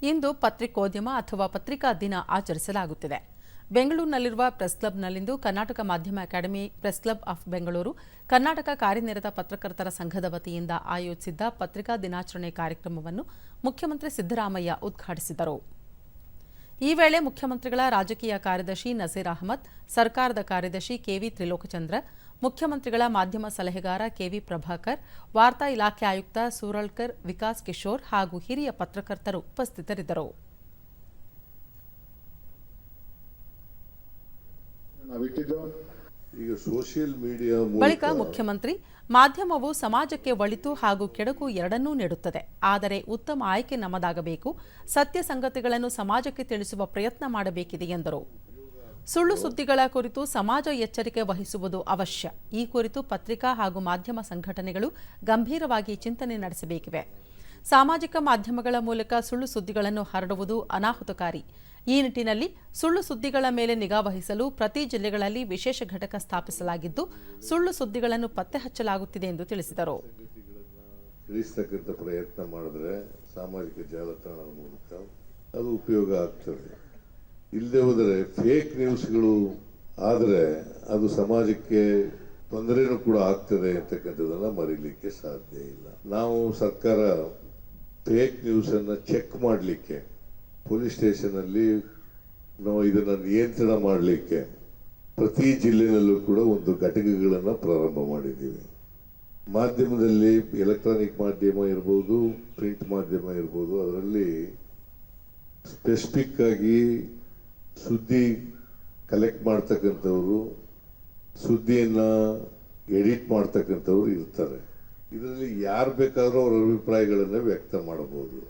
ಇಂದು ಪತ್ರಿಕೋದ್ಯಮ ಅಥವಾ ಪತ್ರಿಕಾ ದಿನ ಆಚರಿಸಲಾಗುತ್ತಿದೆ. ಬೆಂಗಳೂರಿನಲ್ಲಿರುವ ಪ್ರೆಸ್ ಕ್ಲಬ್ನಲ್ಲಿಂದು ಕರ್ನಾಟಕ ಮಾಧ್ಯಮ academy, press club of Bengaluru, Karnataka ಕಾರ್ಯನಿರತ ಪತ್ರಕರ್ತರ ಸಂಘದ ವತಿಯಿಂದ ಆಯೋಜಿಸಿದ್ದ ಪತ್ರಿಕಾ ದಿನಾಚರಣೆ ಕಾರ್ಯಕ್ರಮವನ್ನು ಮುಖ್ಯಮಂತ್ರಿ ಸಿದ್ದರಾಮಯ್ಯ ಉದ್ಘಾಟಿಸಿದರು. ಈ ವೇಳೆ ಮುಖ್ಯಮಂತ್ರಿಗಳ ರಾಜಕೀಯ ಕಾರ್ಯದರ್ಶಿ ನಸೀರ್ ಅಹಮದ್, ಸರ್ಕಾರದ ಕಾರ್ಯದರ್ಶಿ ಕೆವಿ ತ್ರಿಲೋಕಚಂದ್ರ, ಮುಖ್ಯಮಂತ್ರಿಗಳ ಮಾಧ್ಯಮ ಸಲಹೆಗಾರ ಕೆವಿ ಪ್ರಭಾಕರ್, ವಾರ್ತಾ ಇಲಾಖೆ ಆಯುಕ್ತ ಸೂರಳ್ಕರ್, ವಿಕಾಸ್ ಕಿಶೋರ್ ಹಾಗೂ ಹಿರಿಯ ಪತ್ರಕರ್ತರು ಉಪಸ್ಥಿತರಿದ್ದರು. ಬಳಿಕ ಮುಖ್ಯಮಂತ್ರಿ, ಮಾಧ್ಯಮವು ಸಮಾಜಕ್ಕೆ ಒಳಿತು ಹಾಗೂ ಕೆಡುಕು ಎರಡನ್ನೂ ನೀಡುತ್ತದೆ. ಆದರೆ ಉತ್ತಮ ಆಯ್ಕೆ ನಮ್ಮದಾಗಬೇಕು. ಸತ್ಯ ಸಂಗತಿಗಳನ್ನು ಸಮಾಜಕ್ಕೆ ತಿಳಿಸುವ ಪ್ರಯತ್ನ ಮಾಡಬೇಕಿದೆ ಎಂದರು. ಸುಳ್ಳು ಸುದ್ದಿಗಳ ಕುರಿತು ಸಮಾಜ ಎಚ್ಚರಿಕೆ ವಹಿಸುವುದು ಅವಶ್ಯ. ಈ ಕುರಿತು ಪತ್ರಿಕಾ ಹಾಗೂ ಮಾಧ್ಯಮ ಸಂಘಟನೆಗಳು ಗಂಭೀರವಾಗಿ ಚಿಂತನೆ ನಡೆಸಬೇಕಿವೆ. ಸಾಮಾಜಿಕ ಮಾಧ್ಯಮಗಳ ಮೂಲಕ ಸುಳ್ಳು ಸುದ್ದಿಗಳನ್ನು ಹರಡುವುದು ಅನಾಹುತಕಾರಿ. ಈ ನಿಟ್ಟಿನಲ್ಲಿ ಸುಳ್ಳು ಸುದ್ದಿಗಳ ಮೇಲೆ ನಿಗಾ ವಹಿಸಲು ಪ್ರತಿ ಜಿಲ್ಲೆಗಳಲ್ಲಿ ವಿಶೇಷ ಘಟಕ ಸ್ಥಾಪಿಸಲಾಗಿದ್ದು, ಸುಳ್ಳು ಸುದ್ದಿಗಳನ್ನು ಪತ್ತೆ ಹಚ್ಚಲಾಗುತ್ತಿದೆ ಎಂದು ತಿಳಿಸಿದರು. ಪ್ರಯತ್ನ ಮಾಡಿದ್ರೆ ಸಾಮಾಜಿಕ ಜಾಲತಾಣದ ಮೂಲಕ ಅದು ಉಪಯೋಗ ಆಗ್ತದೆ. ಇಲ್ಲದೆ ಹೋದರೆ ಫೇಕ್ ನ್ಯೂಸ್ಗಳು ಆದರೆ ಅದು ಸಮಾಜಕ್ಕೆ ತೊಂದರೆನೂ ಕೂಡ ಆಗ್ತದೆ ಅಂತಕ್ಕಂಥದ್ದನ್ನ ಮರೀಲಿಕ್ಕೆ ಸಾಧ್ಯ ಇಲ್ಲ. ನಾವು ಸರ್ಕಾರ ಫೇಕ್ ನ್ಯೂಸ್ ಅನ್ನ ಚೆಕ್ ಮಾಡಲಿಕ್ಕೆ, ಪೊಲೀಸ್ ಸ್ಟೇಷನ್ ಅಲ್ಲಿ ನಾವು ಇದನ್ನ ನಿಯಂತ್ರಣ ಮಾಡಲಿಕ್ಕೆ ಪ್ರತಿ ಜಿಲ್ಲೆನಲ್ಲೂ ಕೂಡ ಒಂದು ಘಟಕಗಳನ್ನು ಪ್ರಾರಂಭ ಮಾಡಿದ್ದೀವಿ. ಮಾಧ್ಯಮದಲ್ಲಿ ಎಲೆಕ್ಟ್ರಾನಿಕ್ ಮಾಧ್ಯಮ ಇರ್ಬೋದು, ಪ್ರಿಂಟ್ ಮಾಧ್ಯಮ ಇರ್ಬೋದು, ಅದರಲ್ಲಿ ಸ್ಪೆಸಿಫಿಕ್ ಆಗಿ ಸುದ್ದಿ ಕಲೆಕ್ಟ್ ಮಾಡ್ತಕ್ಕಂಥವ್ರು, ಸುದ್ದಿಯನ್ನ ಎಡಿಟ್ ಮಾಡ್ತಕ್ಕಂಥವ್ರು ಇರ್ತಾರೆ. ಇದರಲ್ಲಿ ಯಾರು ಬೇಕಾದ್ರೂ ಅವರ ಅಭಿಪ್ರಾಯಗಳನ್ನು ವ್ಯಕ್ತ ಮಾಡಬಹುದು.